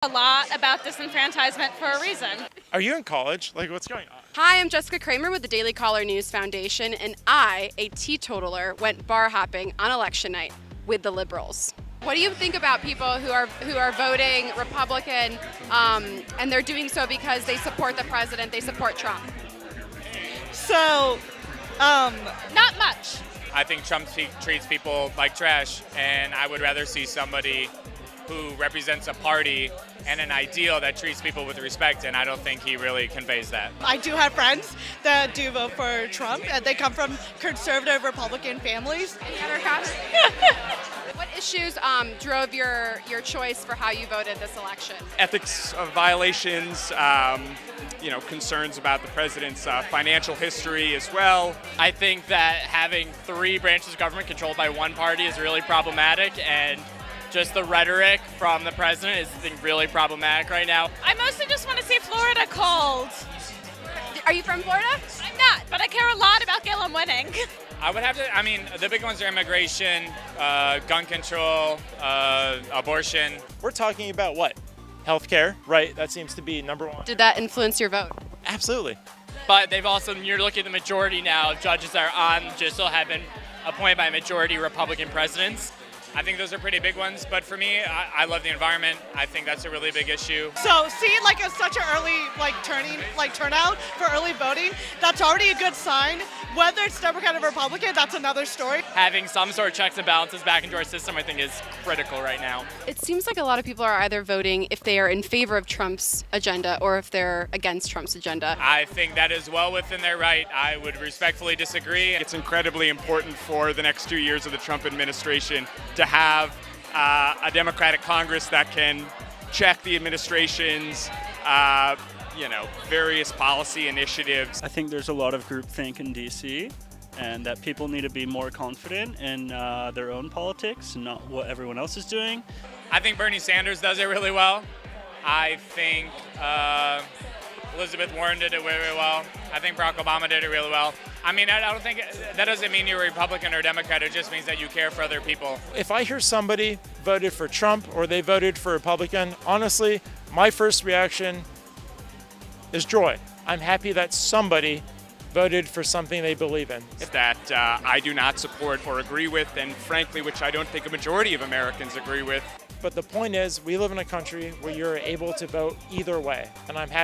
A lot about disenfranchisement for a reason. Are you in college? Like, what's going on? Hi, I'm Jessica Kramer with the Daily Caller News Foundation, and I, a teetotaler, went bar hopping on election night with the Liberals. What do you think about people who are voting Republican, and they're doing so because they support the president, they support Trump? So, not much. I think Trump treats people like trash, and I would rather see somebody who represents a party and an ideal that treats people with respect, and I don't think he really conveys that. I do have friends that do vote for Trump, and they come from conservative Republican families. Any other comments? What issues drove your choice for how you voted this election? Ethics violations, concerns about the president's financial history as well. I think that having three branches of government controlled by one party is really problematic, and just the rhetoric from the president is, I think, really problematic right now. I mostly just want to see Florida cold. Are you from Florida? I'm not, but I care a lot about Gillum winning. I would have to, the big ones are immigration, gun control, abortion. We're talking about what? Healthcare, right? That seems to be number one. Did that influence your vote? Absolutely. But they've also, you're looking at the majority now of judges that are on JISL have been appointed by majority Republican presidents. I think those are pretty big ones, but for me, I love the environment. I think that's a really big issue. So seeing such an early turnout for early voting, that's already a good sign. Whether it's Democrat or Republican, that's another story. Having some sort of checks and balances back into our system, I think, is critical right now. It seems like a lot of people are either voting if they are in favor of Trump's agenda or if they're against Trump's agenda. I think that is well within their right. I would respectfully disagree. It's incredibly important for the next 2 years of the Trump administration to have a Democratic Congress that can check the administration's various policy initiatives. I think there's a lot of groupthink in DC, and that people need to be more confident in their own politics and not what everyone else is doing. I think Bernie Sanders does it really well. I think Elizabeth Warren did it really well. I think Barack Obama did it really well. I don't think that doesn't mean you're a Republican or Democrat. It just means that you care for other people. If I hear somebody voted for Trump or they voted for Republican, honestly, my first reaction is joy. I'm happy that somebody voted for something they believe in. That I do not support or agree with, and frankly, which I don't think a majority of Americans agree with. But the point is, we live in a country where you're able to vote either way, and I'm happy.